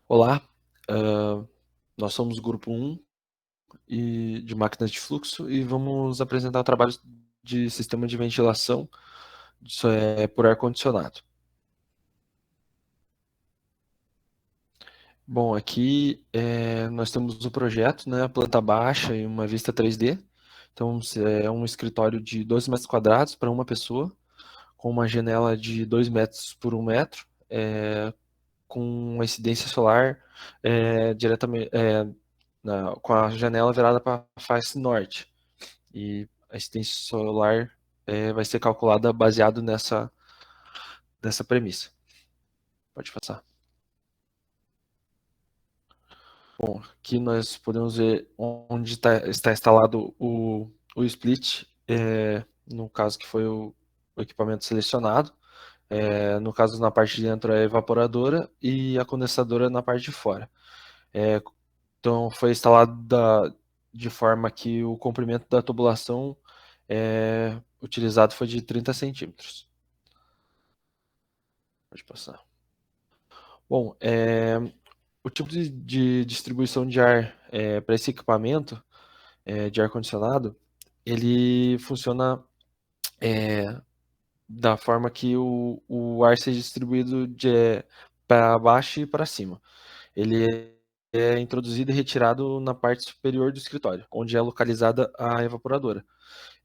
Olá, hã, nós somos o grupo 1 de máquinas de fluxo e vamos apresentar o trabalho de sistema de ventilação, por ar-condicionado. Bom, aqui, nós temos o projeto, né, a planta baixa e uma vista 3D. Então, é um escritório de 12 metros quadrados para uma pessoa, com uma janela de 2 metros por 1 metro, com uma incidência solar, diretamente, com a janela virada para a face norte. E a incidência solar vai ser calculada baseado nessa premissa. Pode passar. Bom, aqui nós podemos ver onde está instalado o split, no caso que foi o equipamento selecionado. No caso, na parte de dentro é a evaporadora e a condensadora na parte de fora. É, então, foi instalado de forma que o comprimento da tubulação utilizado foi de 30 centímetros. Pode passar. Bom, o tipo de distribuição de ar para esse equipamento de ar-condicionado, ele funciona da forma que o ar seja distribuído para baixo e para cima. Ele é introduzido e retirado na parte superior do escritório, onde é localizada a evaporadora.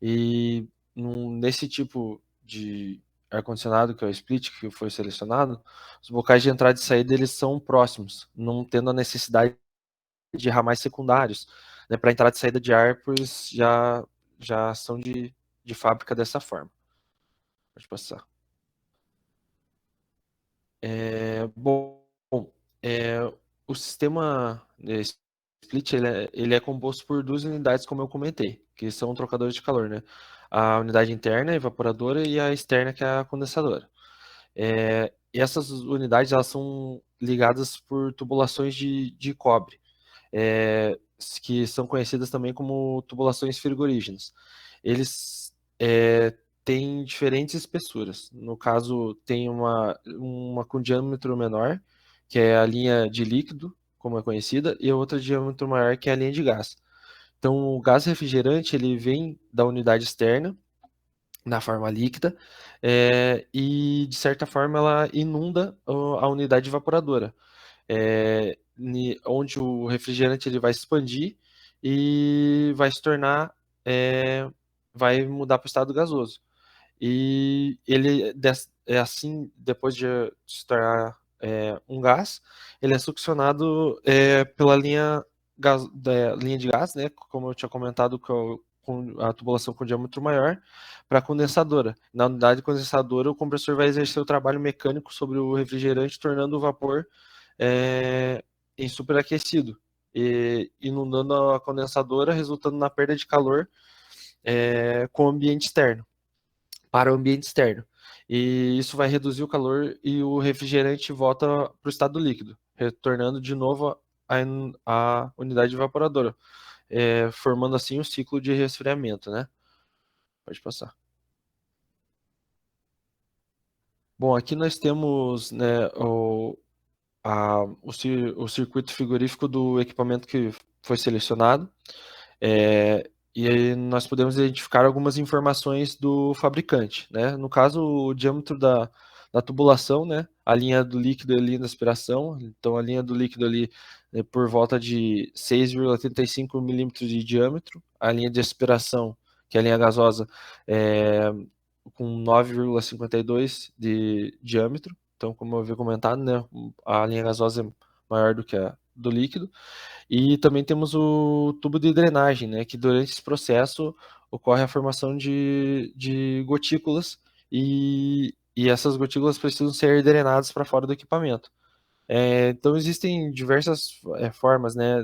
E nesse tipo de ar-condicionado, que é o split, que foi selecionado, os bocais de entrada e saída eles são próximos, não tendo a necessidade de ramais secundários, né, para entrada e saída de ar, pois já são de fábrica dessa forma. Pode passar. Bom, é, o sistema split ele é composto por duas unidades, como eu comentei, que são trocadores de calor, né? A unidade interna, a evaporadora, e a externa, que é a condensadora. E essas unidades elas são ligadas por tubulações de cobre, é, que são conhecidas também como tubulações frigorígenas. Eles têm diferentes espessuras. No caso, tem uma com diâmetro menor, que é a linha de líquido, como é conhecida, e a outra de diâmetro maior, que é a linha de gás. Então, o gás refrigerante ele vem da unidade externa, na forma líquida, e de certa forma ela inunda a unidade evaporadora, onde o refrigerante ele vai se expandir e vai se tornar, vai mudar para o estado gasoso. E ele é assim, depois de se tornar um gás, ele é succionado pela linha de gás, né, como eu tinha comentado, com a tubulação com diâmetro maior, para a condensadora. Na unidade condensadora, o compressor vai exercer o trabalho mecânico sobre o refrigerante, tornando o vapor em superaquecido, inundando a condensadora, resultando na perda de calor com o ambiente externo, para o ambiente externo. E isso vai reduzir o calor e o refrigerante volta para o estado líquido, retornando de novo a unidade evaporadora, formando assim um ciclo de resfriamento, né? Pode passar. Bom, aqui nós temos, né, o circuito frigorífico do equipamento que foi selecionado. E aí nós podemos identificar algumas informações do fabricante, né? No caso, o diâmetro da tubulação, né? A linha do líquido e a linha da aspiração. Então, a linha do líquido ali é por volta de 6,35 milímetros de diâmetro. A linha de aspiração, que é a linha gasosa, é com 9,52 de diâmetro. Então, como eu havia comentado, né? A linha gasosa é maior do que a do líquido. E também temos o tubo de drenagem, né, que durante esse processo ocorre a formação de gotículas e essas gotículas precisam ser drenadas para fora do equipamento. Então existem diversas formas, né,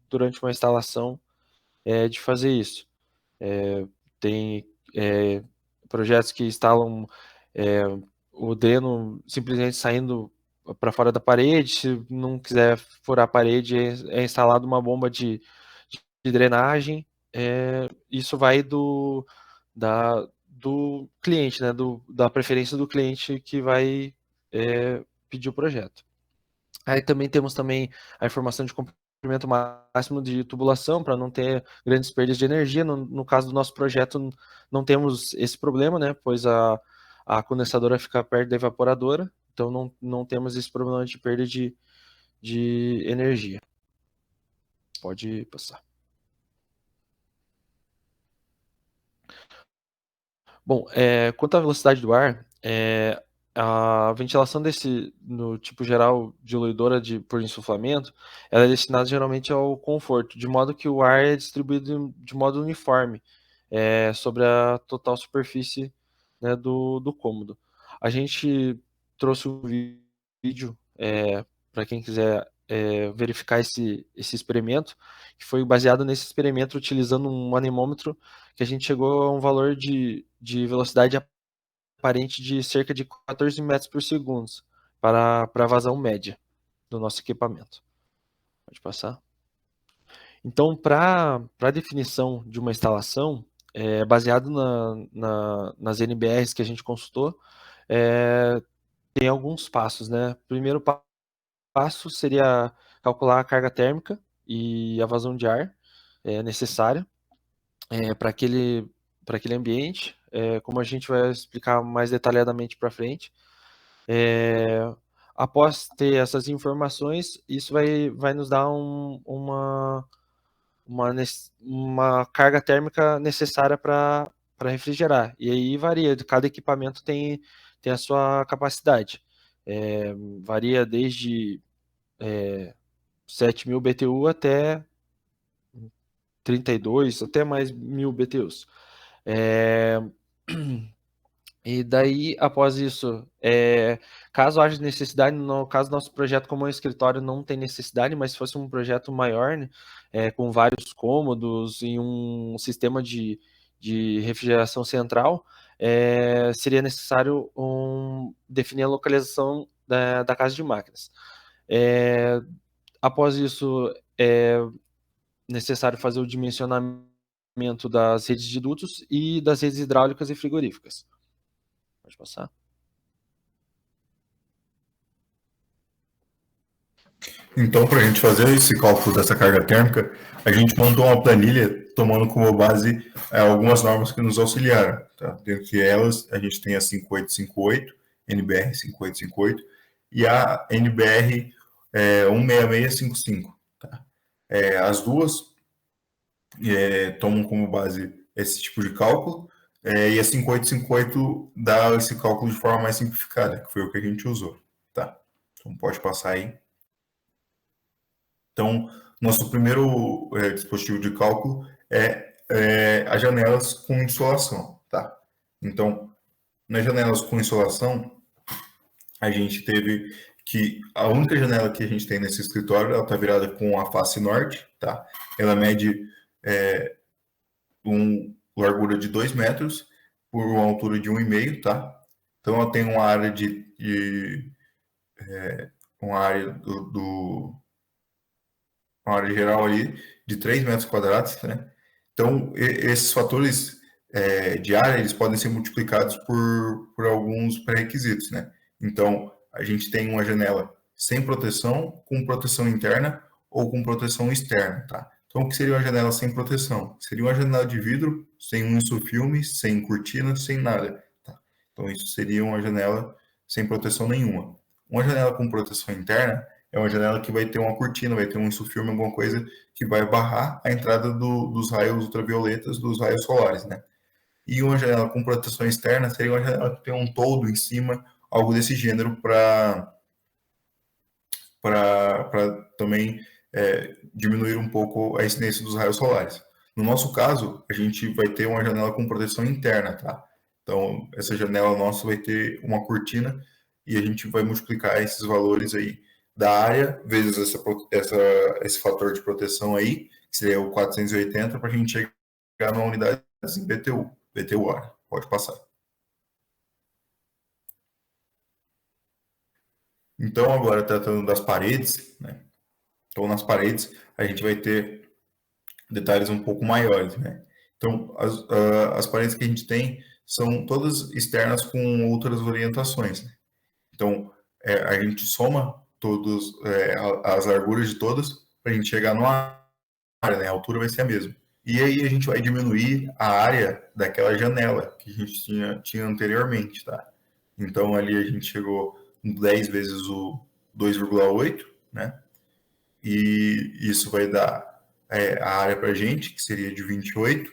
durante uma instalação de fazer isso. Tem projetos que instalam é, o dreno simplesmente saindo para fora da parede. Se não quiser furar a parede, é instalado uma bomba de drenagem. Isso vai do cliente, né, da preferência do cliente que vai pedir o projeto. Aí também temos também a informação de comprimento máximo de tubulação para não ter grandes perdas de energia. No caso do nosso projeto, não temos esse problema, né? Pois a condensadora fica perto da evaporadora, então não temos esse problema de perda de energia. Pode passar. Bom, quanto à velocidade do ar, a ventilação no tipo geral diluidora por insuflamento, ela é destinada geralmente ao conforto, de modo que o ar é distribuído de modo uniforme sobre a total superfície, né, do cômodo. A gente trouxe um vídeo para quem quiser verificar esse experimento, que foi baseado nesse experimento utilizando um anemômetro que a gente chegou a um valor de velocidade aparente de cerca de 14 metros por segundo para a vazão média do nosso equipamento. Pode passar. Então, para a definição de uma instalação, baseado nas NBRs que a gente consultou, tem alguns passos, né? Primeiro passo seria calcular a carga térmica e a vazão de ar necessária para aquele ambiente, como a gente vai explicar mais detalhadamente para frente. Após ter essas informações, isso vai nos dar uma carga térmica necessária para refrigerar. E aí varia, cada equipamento tem a sua capacidade. Varia desde 7.000 BTU até 32, até mais 1.000 BTUs. E daí, após isso, caso haja necessidade, no caso do nosso projeto, como é um escritório, não tem necessidade, mas se fosse um projeto maior, né, com vários cômodos e um sistema de refrigeração central, seria necessário definir a localização da casa de máquinas. Após isso, é necessário fazer o dimensionamento das redes de dutos e das redes hidráulicas e frigoríficas. Pode passar. Então, para a gente fazer esse cálculo dessa carga térmica, a gente montou uma planilha tomando como base algumas normas que nos auxiliaram. Tá? Dentre elas, a gente tem a 5858, NBR 5858, e a NBR 16655. Tá? As duas tomam como base esse tipo de cálculo, e a 5858 dá esse cálculo de forma mais simplificada, que foi o que a gente usou. Tá? Então, pode passar aí. Então, nosso primeiro dispositivo de cálculo é as janelas com insolação, tá? Então, nas janelas com insolação, a gente teve que a única janela que a gente tem nesse escritório, ela está virada com a face norte, tá? Ela mede largura de 2 metros por uma altura de 1,5, tá? Então, ela tem uma área uma área uma área geral ali de 3 metros quadrados, né? Então, esses fatores de área, eles podem ser multiplicados por alguns pré-requisitos, né? Então, a gente tem uma janela sem proteção, com proteção interna ou com proteção externa, tá? Então, o que seria uma janela sem proteção? Seria uma janela de vidro, sem um insufilme, sem cortina, sem nada, tá? Então, isso seria uma janela sem proteção nenhuma. Uma janela com proteção interna é uma janela que vai ter uma cortina, vai ter um insufilme, alguma coisa que vai barrar a entrada dos raios ultravioletas, dos raios solares, né? E uma janela com proteção externa seria uma janela que tem um toldo em cima, algo desse gênero, para também diminuir um pouco a incidência dos raios solares. No nosso caso, a gente vai ter uma janela com proteção interna, tá? Então, essa janela nossa vai ter uma cortina e a gente vai multiplicar esses valores aí da área vezes esse fator de proteção aí, que seria o 480, para a gente chegar numa unidade em BTU área. Pode passar. Então, agora tratando das paredes, né? Então, nas paredes, a gente vai ter detalhes um pouco maiores, né? Então, as paredes que a gente tem são todas externas com outras orientações, né? Então, a gente soma as larguras de todas, para a gente chegar numa área, né? A altura vai ser a mesma. E aí a gente vai diminuir a área daquela janela que a gente tinha anteriormente, tá? Então ali a gente chegou 10 vezes o 2,8, né? E isso vai dar a área para a gente, que seria de 28,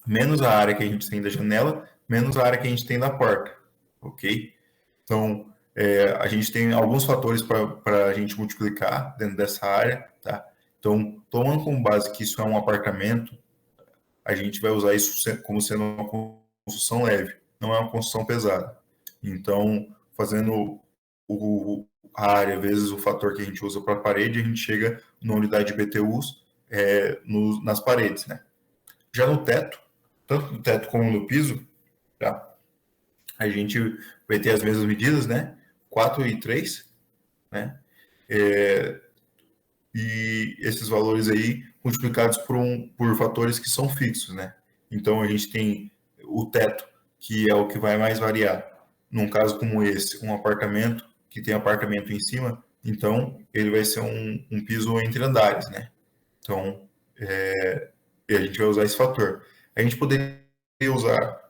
menos a área que a gente tem da janela, menos a área que a gente tem da porta, ok? Então, a gente tem alguns fatores para a gente multiplicar dentro dessa área, tá? Então, tomando como base que isso é um apartamento, a gente vai usar isso como sendo uma construção leve, não é uma construção pesada. Então, fazendo a área vezes o fator que a gente usa para a parede, a gente chega na unidade de BTUs nas paredes, né? Já no teto, tanto no teto como no piso, tá? A gente vai ter as mesmas medidas, né? 4 e 3, né? E esses valores aí multiplicados por fatores que são fixos, né? Então a gente tem o teto, que é o que vai mais variar. Num caso como esse, um apartamento que tem apartamento em cima, então ele vai ser um piso entre andares, né? Então a gente vai usar esse fator. A gente poderia usar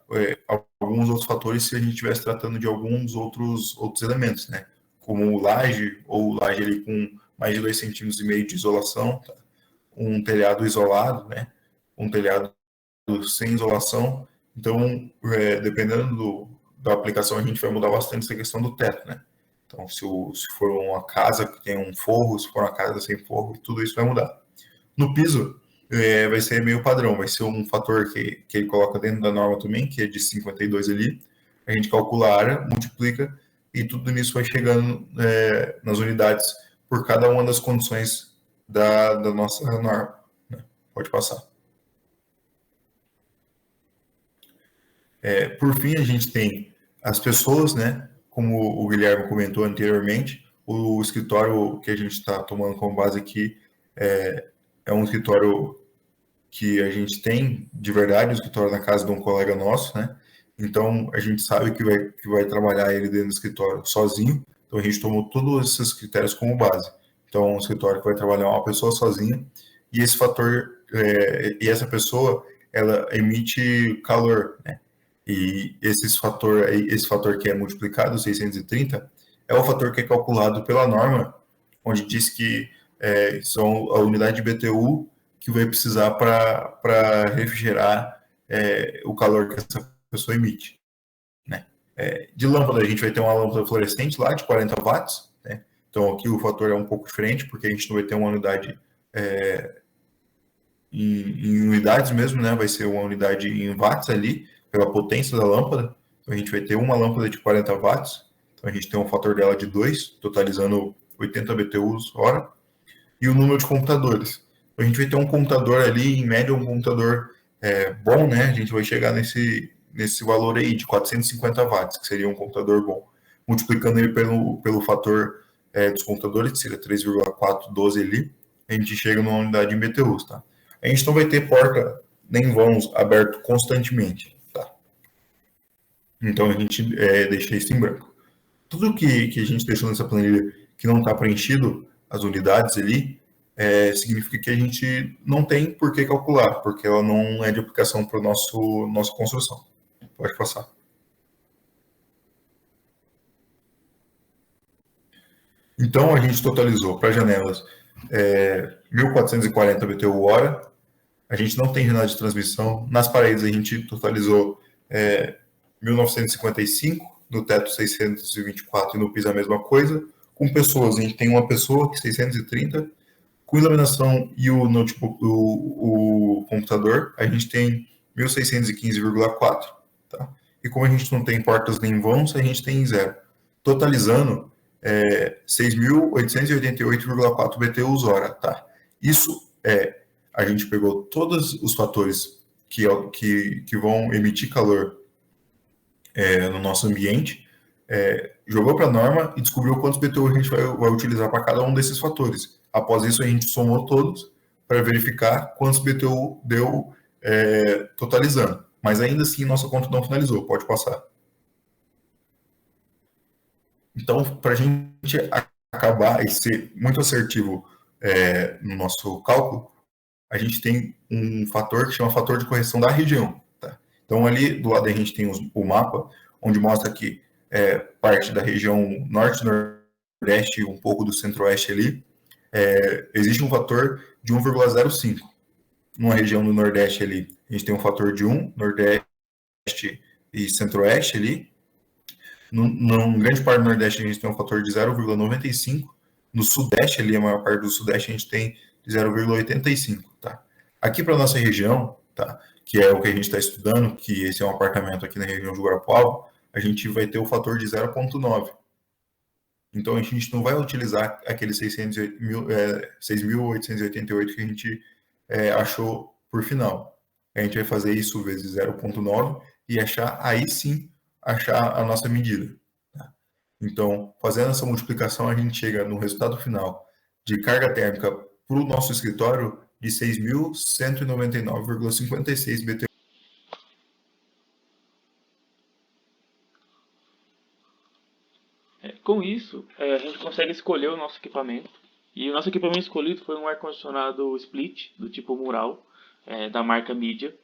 alguns outros fatores se a gente estivesse tratando de alguns outros elementos, né? Como laje, ou laje ali com mais de 2,5 centímetros de isolação, tá? Um telhado isolado, né? Um telhado sem isolação. Então, dependendo da aplicação, a gente vai mudar bastante essa questão do teto, né? Então, se for uma casa que tem um forro, se for uma casa sem forro, tudo isso vai mudar. No piso, vai ser meio padrão, vai ser um fator que ele coloca dentro da norma também, que é de 52 ali. A gente calcula a área, multiplica, e tudo nisso vai chegando nas unidades por cada uma das condições da nossa norma, né? Pode passar. Por fim, a gente tem as pessoas, né? Como o Guilherme comentou anteriormente, o escritório que a gente está tomando como base aqui é um escritório que a gente tem de verdade, um escritório na casa de um colega nosso, né? Então a gente sabe que vai trabalhar ele dentro do escritório sozinho. Então a gente tomou todos esses critérios como base. Então é um escritório que vai trabalhar uma pessoa sozinha e esse fator e essa pessoa ela emite calor, né? E esse fator que é multiplicado 630 é o fator que é calculado pela norma, onde diz que são a unidade de BTU que vai precisar para refrigerar o calor que essa pessoa emite, né? De lâmpada, a gente vai ter uma lâmpada fluorescente lá de 40 watts, né? Então aqui o fator é um pouco diferente, porque a gente não vai ter uma unidade em unidades mesmo, né? Vai ser uma unidade em watts ali, pela potência da lâmpada. Então a gente vai ter uma lâmpada de 40 watts, então a gente tem um fator dela de 2, totalizando 80 BTUs hora, e o número de computadores. A gente vai ter um computador ali, em média, um computador bom, né? A gente vai chegar nesse valor aí de 450 watts, que seria um computador bom. Multiplicando ele pelo fator dos computadores, que seria 3,412 ali, a gente chega numa unidade em BTUs, tá? A gente não vai ter porta nem vãos aberto constantemente, tá? Então a gente deixa isso em branco. Tudo que a gente deixou nessa planilha que não está preenchido, as unidades ali, significa que a gente não tem por que calcular, porque ela não é de aplicação para nossa construção. Pode passar. Então, a gente totalizou para janelas 1.440 BTU hora. A gente não tem janela de transmissão. Nas paredes, a gente totalizou 1.955, no teto 624 e no piso a mesma coisa. Com pessoas, a gente tem uma pessoa, que 630. Com iluminação e o notebook, o computador, a gente tem 1.615,4, tá? E como a gente não tem portas nem vãos, a gente tem zero. Totalizando 6.888,4 BTUs hora, tá? Isso a gente pegou todos os fatores que vão emitir calor no nosso ambiente, jogou para a norma e descobriu quantos BTU a gente vai utilizar para cada um desses fatores. Após isso, a gente somou todos para verificar quantos BTU deu totalizando. Mas ainda assim, nossa conta não finalizou. Pode passar. Então, para a gente acabar e ser muito assertivo no nosso cálculo, a gente tem um fator que chama fator de correção da região. Tá? Então, ali do lado a gente tem o mapa, onde mostra que parte da região norte, nordeste e um pouco do centro-oeste ali, existe um fator de 1,05. Numa região do nordeste ali, a gente tem um fator de 1, nordeste e centro-oeste ali. Num grande parte do nordeste a gente tem um fator de 0,95. No sudeste ali, a maior parte do sudeste, a gente tem 0,85. Tá? Aqui para nossa região, tá? Que é o que a gente está estudando, que esse é um apartamento aqui na região de Guarapuava, a gente vai ter o fator de 0,9. Então a gente não vai utilizar aqueles 6.888 que a gente achou por final. A gente vai fazer isso vezes 0,9 e aí sim achar a nossa medida. Tá? Então, fazendo essa multiplicação, a gente chega no resultado final de carga térmica para o nosso escritório de 6.199,56 BTU. Com isso, a gente consegue escolher o nosso equipamento. E o nosso equipamento escolhido foi um ar-condicionado split, do tipo mural, da marca Media,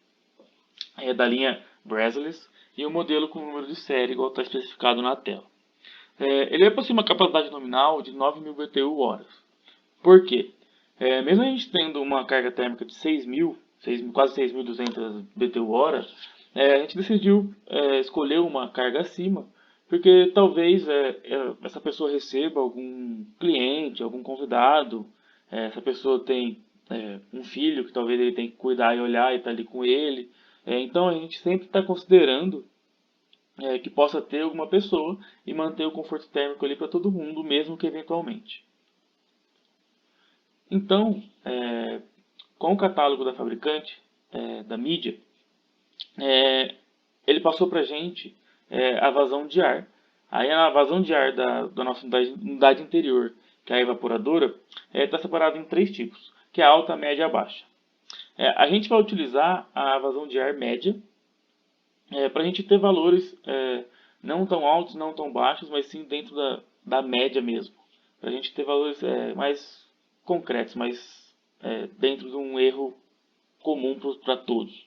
da linha Bresless, e o modelo com número de série, igual está especificado na tela. Ele possui uma capacidade nominal de 9.000 BTU-horas. Por quê? Mesmo a gente tendo uma carga térmica de 6.000, quase 6.200 BTU-hora, a gente decidiu escolher uma carga acima, porque talvez essa pessoa receba algum cliente, algum convidado, essa pessoa tem um filho que talvez ele tenha que cuidar e olhar e estar ali com ele. Então a gente sempre está considerando que possa ter alguma pessoa e manter o conforto térmico ali para todo mundo, mesmo que eventualmente. Então, com o catálogo da fabricante, da mídia, ele passou para a gente a vazão de ar. Aí a vazão de ar da nossa unidade interior, que é a evaporadora, está separada em 3 tipos, que é a alta, a média e a baixa. A gente vai utilizar a vazão de ar média para a gente ter valores não tão altos, não tão baixos, mas sim dentro da média mesmo. Para a gente ter valores mais concretos, mais dentro de um erro comum para todos.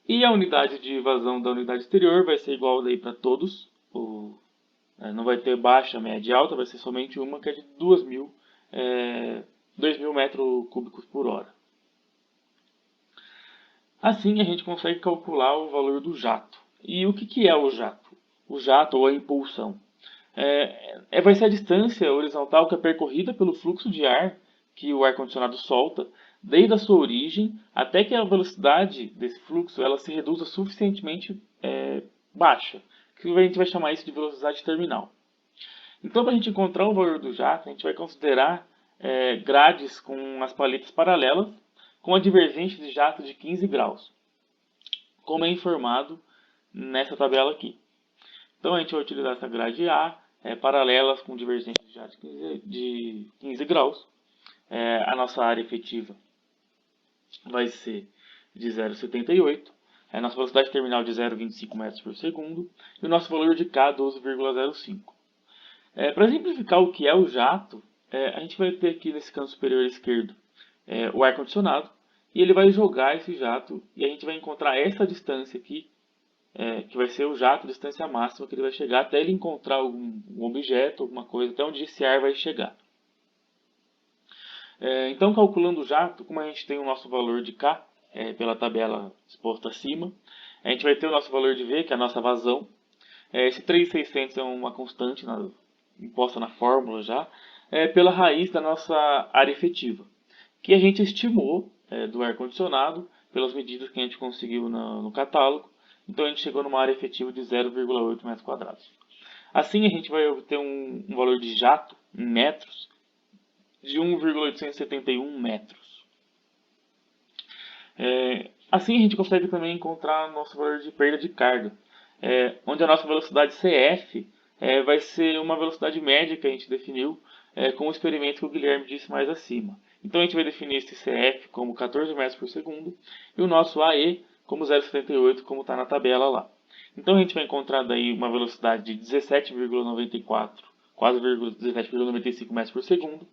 E a unidade de vazão da unidade exterior vai ser igual daí para todos. Não vai ter baixa, média e alta, vai ser somente uma que é de 2.000 metros cúbicos por hora. Assim a gente consegue calcular o valor do jato. E o que é o jato? O jato ou a impulsão? Vai ser a distância horizontal que é percorrida pelo fluxo de ar que o ar-condicionado solta, desde a sua origem até que a velocidade desse fluxo ela se reduza suficientemente baixa, que a gente vai chamar isso de velocidade terminal. Então, para a gente encontrar o valor do jato, a gente vai considerar grades com as paletas paralelas, com a divergência de jato de 15 graus, como é informado nessa tabela aqui. Então, a gente vai utilizar essa grade A, paralelas com divergência de jato de 15 graus. A nossa área efetiva vai ser de 0,78, a nossa velocidade terminal de 0,25 metros por segundo e o nosso valor de K 12,05. Para exemplificar o que é o jato, a gente vai ter aqui nesse canto superior esquerdo o ar-condicionado e ele vai jogar esse jato e a gente vai encontrar essa distância aqui, que vai ser o jato, a distância máxima que ele vai chegar até ele encontrar algum objeto, alguma coisa, até onde esse ar vai chegar. Então, calculando o jato, como a gente tem o nosso valor de K pela tabela exposta acima, a gente vai ter o nosso valor de V, que é a nossa vazão. Esse 3.600 é uma constante imposta na fórmula já, pela raiz da nossa área efetiva, que a gente estimou do ar-condicionado pelas medidas que a gente conseguiu no catálogo. Então, a gente chegou numa área efetiva de 0,8 metros quadrados. Assim, a gente vai obter um valor de jato em metros de 1,871 metros. Assim a gente consegue também encontrar nosso valor de perda de carga, onde a nossa velocidade CF vai ser uma velocidade média que a gente definiu com o experimento que o Guilherme disse mais acima. Então a gente vai definir esse CF como 14 metros por segundo e o nosso AE como 0,78, como está na tabela lá. Então a gente vai encontrar daí uma velocidade de 17,94, quase 17,95 metros por segundo.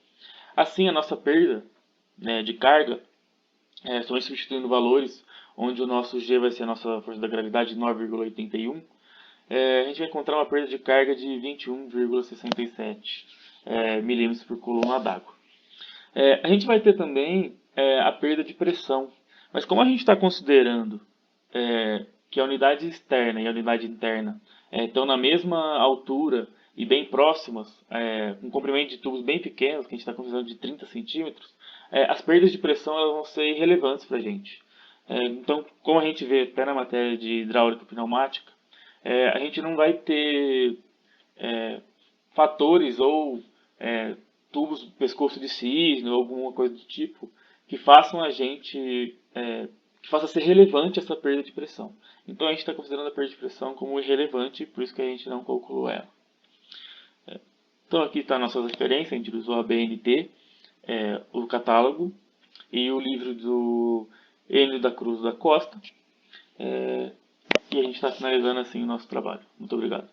Assim, a nossa perda, né, de carga, somente substituindo valores, onde o nosso G vai ser a nossa força da gravidade de 9,81, a gente vai encontrar uma perda de carga de 21,67 milímetros por coluna d'água. A gente vai ter também a perda de pressão, mas como a gente está considerando que a unidade externa e a unidade interna estão na mesma altura e bem próximas, com comprimento de tubos bem pequenos, que a gente está considerando de 30 centímetros, as perdas de pressão elas vão ser irrelevantes para a gente. Então, como a gente vê até na matéria de hidráulica pneumática, a gente não vai ter fatores ou tubos pescoço de cisne ou alguma coisa do tipo que façam a gente que faça ser relevante essa perda de pressão. Então a gente está considerando a perda de pressão como irrelevante, por isso que a gente não calculou ela. Então aqui está nossas referências, a gente usou a BNT, o catálogo e o livro do Enio da Cruz da Costa. E a gente está finalizando assim o nosso trabalho. Muito obrigado.